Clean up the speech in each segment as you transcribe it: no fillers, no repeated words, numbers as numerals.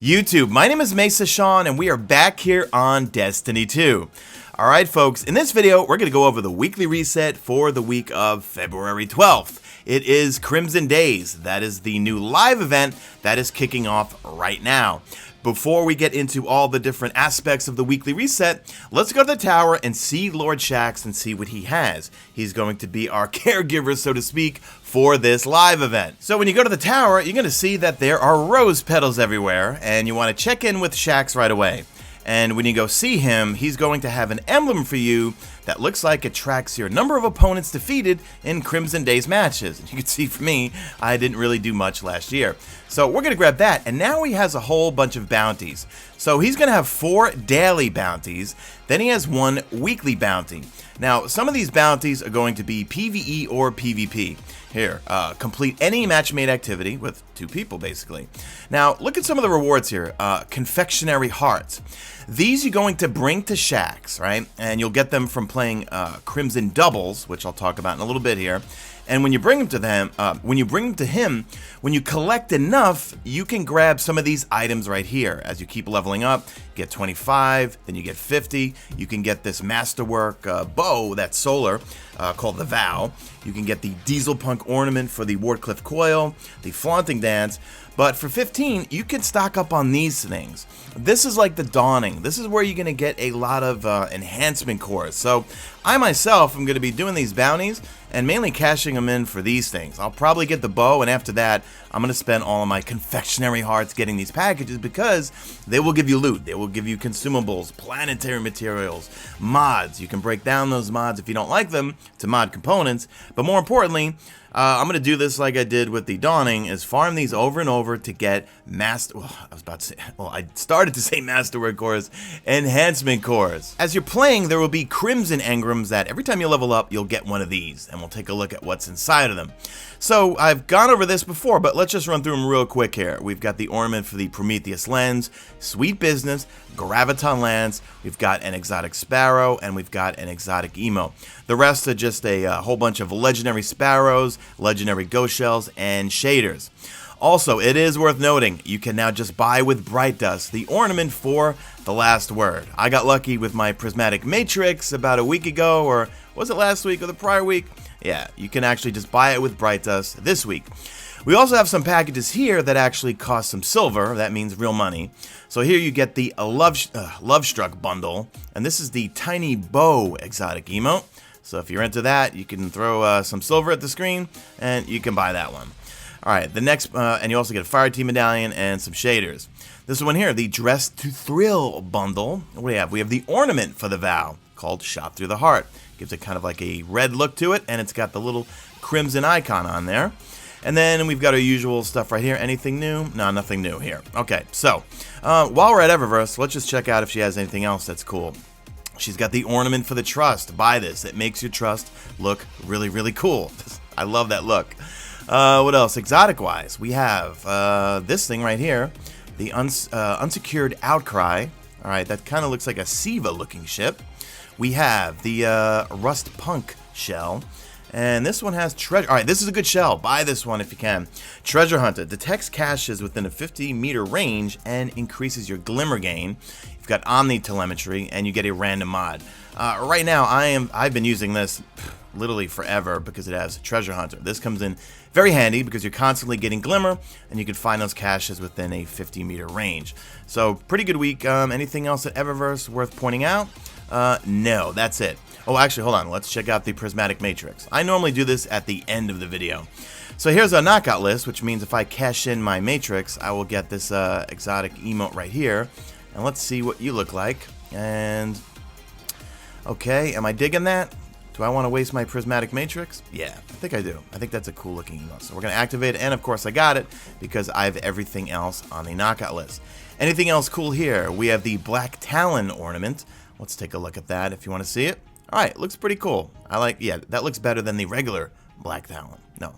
YouTube, my name is Mesa Sean, and we are back here on Destiny 2. Alright folks, in this video, we're going to go over the weekly reset for the week of February 12th. It is Crimson Days. That is the new live event that is kicking off right now. Before we get into all the different aspects of the weekly reset, let's go to the tower and see Lord SHAXX and see what he has. He's going to be our caregiver, so to speak, for this live event. So when you go to the tower, you're going to see that there are rose petals everywhere, and you want to check in with SHAXX right away. And when you go see him, he's going to have an emblem for you that looks like it tracks your number of opponents defeated in Crimson Days matches. You can see for me, I didn't really do much last year. So we're going to grab that, and now he has a whole bunch of bounties. So he's going to have 4 daily bounties, then he has 1 weekly bounty. Now, some of these bounties are going to be PvE or PvP. Here, complete any match-made activity with 2 people, basically. Now, look at some of the rewards here. Confectionery hearts. These you're going to bring to SHAXX, right? And you'll get them from playing Crimson Doubles, which I'll talk about in a little bit here. And when you bring them to them, when you collect enough, you can grab some of these items right here. As you keep leveling up, get 25, then you get 50. You can get this masterwork bow that's solar, called the Vow. You can get the Diesel Punk ornament for the Wardcliff coil, the Flaunting Dance. But for 15, you can stock up on these things. This is like the Dawning. This is where you're going to get a lot of enhancement cores. So I myself am going to be doing these bounties and mainly cashing them in for these things. I'll probably get the bow, and after that, I'm going to spend all of my confectionery hearts getting these packages because they will give you loot. They will give you consumables, planetary materials, mods. You can break down those mods if you don't like them to mod components. But more importantly, I'm going to do this like I did with the Dawning, is farm these over and over to get I started to say Masterwork cores, enhancement cores. As you're playing, there will be Crimson Engrams that every time you level up, you'll get one of these, and we'll take a look at what's inside of them. So I've gone over this before, but let's just run through them real quick here. We've got the ornament for the Prometheus Lens, Sweet Business, Graviton Lance, we've got an exotic Sparrow, and we've got an exotic Emo. The rest are just a whole bunch of legendary Sparrows, legendary Ghost Shells, and shaders. Also, it is worth noting, you can now just buy with Bright Dust the ornament for the last word. I got lucky with my Prismatic Matrix about a week ago, or was it last week or the prior week? Yeah, you can actually just buy it with Bright Dust this week. We also have some packages here that actually cost some silver. That means real money. So here you get the Love Struck bundle, and this is the Tiny Bow exotic emote. So if you're into that, you can throw some silver at the screen, and you can buy that one. Alright, the next, and you also get a Fire Team Medallion and some shaders. This one here, the Dress to Thrill bundle. What do we have? We have the ornament for the Vow, called Shot Through the Heart. Gives it kind of like a red look to it, and it's got the little crimson icon on there. And then we've got our usual stuff right here. Anything new? No, nothing new here. Okay, so, while we're at Eververse, let's just check out if she has anything else that's cool. She's got the ornament for the Trust. Buy this. It makes your Trust look really, really cool. I love that look. What else? Exotic-wise, we have this thing right here. The Unsecured Outcry. Alright, that kind of looks like a Siva-looking ship. We have the Rust Punk shell. And this one has treasure. Alright, this is a good shell. Buy this one if you can. Treasure Hunter. Detects caches within a 50-meter range and increases your glimmer gain. You've got Omni Telemetry, and you get a random mod. Right now, I've been using this literally forever because it has Treasure Hunter. This comes in very handy because you're constantly getting glimmer, and you can find those caches within a 50-meter range. So, pretty good week. Anything else at Eververse worth pointing out? No, that's it. Oh, actually, hold on. Let's check out the Prismatic Matrix. I normally do this at the end of the video. So here's our knockout list, which means if I cash in my Matrix, I will get this exotic emote right here. And let's see what you look like. And, okay, am I digging that? Do I want to waste my Prismatic Matrix? Yeah, I think I do. I think that's a cool looking emote. So we're going to activate it, and of course I got it because I have everything else on the knockout list. Anything else cool here? We have the Black Talon ornament. Let's take a look at that if you want to see it. Alright, looks pretty cool. Yeah, that looks better than the regular Black Talon. No.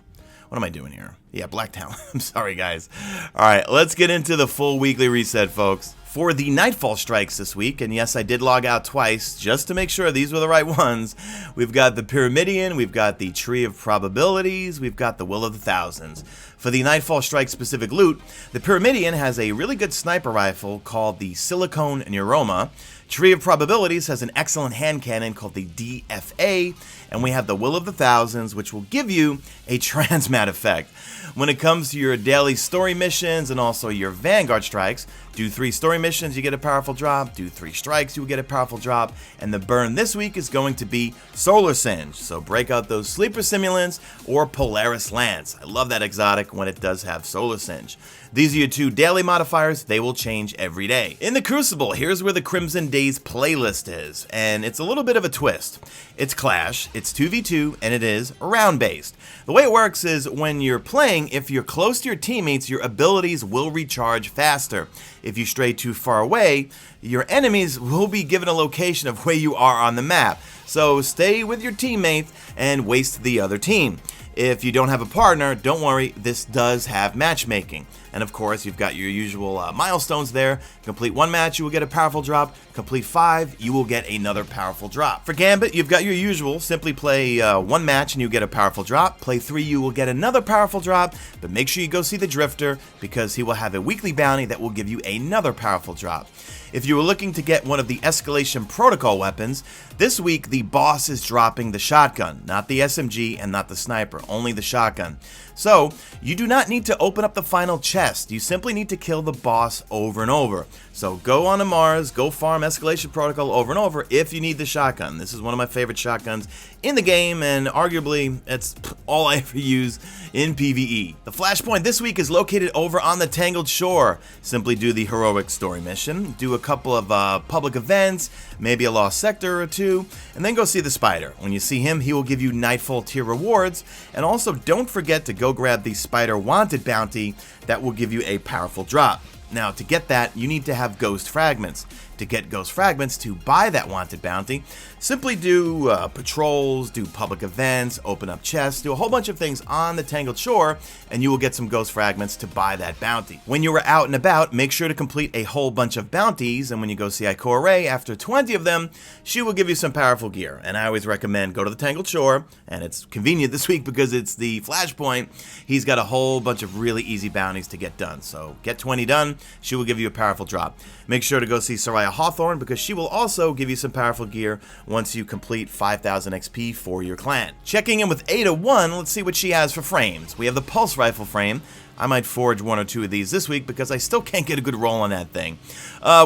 What am I doing here? Yeah, Black Talon. I'm sorry, guys. Alright, let's get into the full weekly reset, folks. For the Nightfall strikes this week, and yes, I did log out twice just to make sure these were the right ones, we've got the Pyramidion, we've got the Tree of Probabilities, we've got the Will of the Thousands. For the Nightfall strike specific loot, the Pyramidion has a really good sniper rifle called the Silicone Neuroma. Tree of Probabilities has an excellent hand cannon called the DFA, and we have the Will of the Thousands, which will give you a transmat effect. When it comes to your daily story missions and also your Vanguard strikes, do 3 story missions, you get a powerful drop. Do 3 strikes, you will get a powerful drop. And the burn this week is going to be Solar Singe. So break out those Sleeper Simulants or Polaris Lance. I love that exotic when it does have Solar Singe. These are your 2 daily modifiers. They will change every day. In the Crucible, here's where the Crimson Days playlist is. And it's a little bit of a twist. It's Clash, it's 2v2, and it is round-based. The way it works is when you're playing, if you're close to your teammates, your abilities will recharge faster. If you stray too far away, your enemies will be given a location of where you are on the map. So stay with your teammates and waste the other team. If you don't have a partner, don't worry, this does have matchmaking. And of course, you've got your usual milestones there. Complete 1 match, you will get a powerful drop. Complete 5, you will get another powerful drop. For Gambit, you've got your usual. Simply play 1 match and you get a powerful drop. Play 3, you will get another powerful drop. But make sure you go see the Drifter because he will have a weekly bounty that will give you another powerful drop. If you were looking to get one of the Escalation Protocol weapons, this week the boss is dropping the shotgun, not the SMG and not the sniper, only the shotgun. So, you do not need to open up the final chest, you simply need to kill the boss over and over. So go on to Mars, go farm Escalation Protocol over and over if you need the shotgun. This is one of my favorite shotguns in the game, and arguably, it's all I ever use in PvE. The flashpoint this week is located over on the Tangled Shore. Simply do the heroic story mission, do a couple of public events, maybe a lost sector or 2, and then go see the Spider. When you see him, he will give you Nightfall tier rewards, and also don't forget to go grab the Spider Wanted bounty that will give you a powerful drop. Now, to get that, you need to have Ghost Fragments. To get Ghost Fragments to buy that Wanted bounty, simply do patrols, do public events, open up chests, do a whole bunch of things on the Tangled Shore, and you will get some Ghost Fragments to buy that bounty. When you are out and about, make sure to complete a whole bunch of bounties, and when you go see Ikora Ray, after 20 of them, she will give you some powerful gear. And I always recommend go to the Tangled Shore, and it's convenient this week because it's the flashpoint. He's got a whole bunch of really easy bounties to get done. So get 20 done, she will give you a powerful drop. Make sure to go see Soraya Hawthorne because she will also give you some powerful gear once you complete 5,000 XP for your clan. Checking in with Ada1, let's see what she has for frames. We have the Pulse Rifle frame. I might forge 1 or 2 of these this week because I still can't get a good roll on that thing.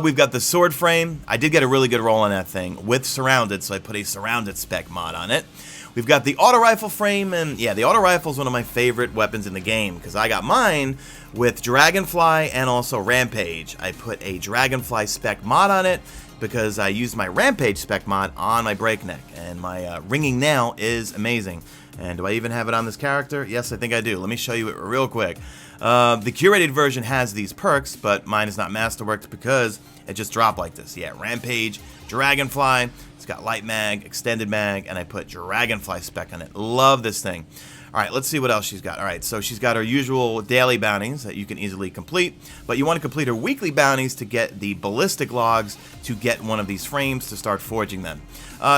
We've got the Sword frame. I did get a really good roll on that thing with Surrounded, so I put a Surrounded spec mod on it. We've got the Auto Rifle frame, and yeah, the Auto Rifle is one of my favorite weapons in the game because I got mine with Dragonfly and also Rampage. I put a Dragonfly spec mod on it because I used my Rampage spec mod on my Breakneck, and my ringing nail is amazing. And do I even have it on this character? Yes, I think I do. Let me show you it real quick. The curated version has these perks, but mine is not masterworked because it just dropped like this. Yeah, Rampage, Dragonfly, it's got Light Mag, Extended Mag, and I put Dragonfly spec on it. Love this thing. Alright, let's see what else she's got. Alright, so she's got her usual daily bounties that you can easily complete, but you want to complete her weekly bounties to get the ballistic logs to get one of these frames to start forging them.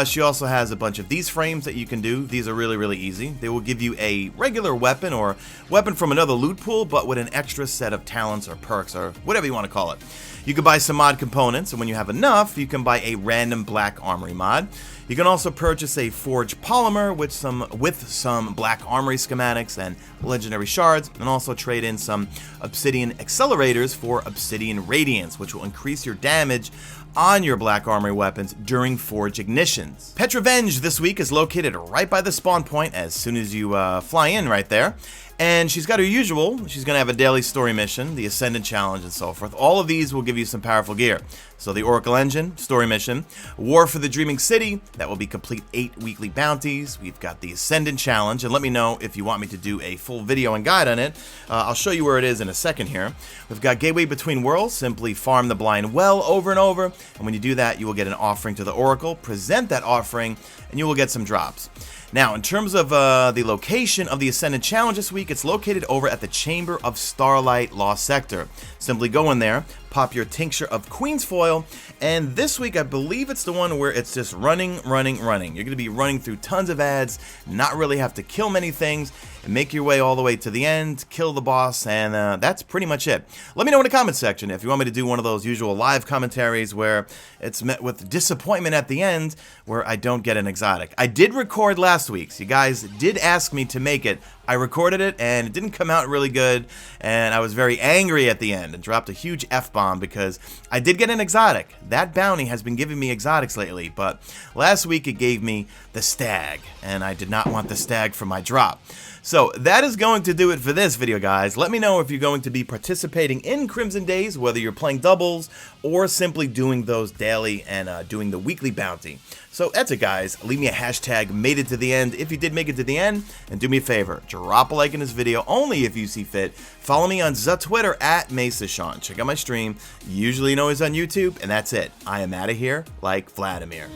She also has a bunch of these frames that you can do. These are really, really easy. They will give you a regular weapon or weapon from another loot pool, but with an extra set of talents or perks or whatever you want to call it. You can buy some mod components, and when you have enough, you can buy a random black armory mod. You can also purchase a forged polymer with some black armory schematics and legendary shards, and also trade in some obsidian accelerators for obsidian radiance, which will increase your damage on your black armory weapons during forge ignitions. PETRA VENJ this week is located right by the spawn point as soon as you fly in right there. And she's got her usual, she's going to have a daily story mission, the Ascendant challenge, and so forth. All of these will give you some powerful gear. So the Oracle Engine, story mission, War for the Dreaming City, that will be complete 8 weekly bounties. We've got the Ascendant challenge, and let me know if you want me to do a full video and guide on it. I'll show you where it is in a second here. We've got Gateway Between Worlds, simply farm the Blind Well over and over, and when you do that, you will get an offering to the Oracle, present that offering, and you will get some drops. Now, in terms of the location of the Ascendant Challenge this week, it's located over at the Chamber of Starlight Lost Sector. Simply go in there, pop your tincture of Queen's Foil, and this week I believe it's the one where it's just running. You're going to be running through tons of ads, not really have to kill many things, and make your way all the way to the end, kill the boss, and that's pretty much it. Let me know in the comment section if you want me to do one of those usual live commentaries where it's met with disappointment at the end, where I don't get an exotic. I did record last week's. You guys did ask me to make it. I recorded it, and it didn't come out really good, and I was very angry at the end and dropped a huge F-bomb because I did get an exotic. That bounty has been giving me exotics lately, but last week it gave me the stag, and I did not want the stag for my drop. So that is going to do it for this video, guys. Let me know if you're going to be participating in Crimson Days, whether you're playing doubles or simply doing those daily and doing the weekly bounty. So that's it, guys. Leave me a hashtag made it to the end if you did make it to the end, and do me a favor, drop a like in this video only if you see fit. Follow me on Twitter at Mesa Sean. Check out my stream, usually always on YouTube, and that's it. I am out of here like Vladimir.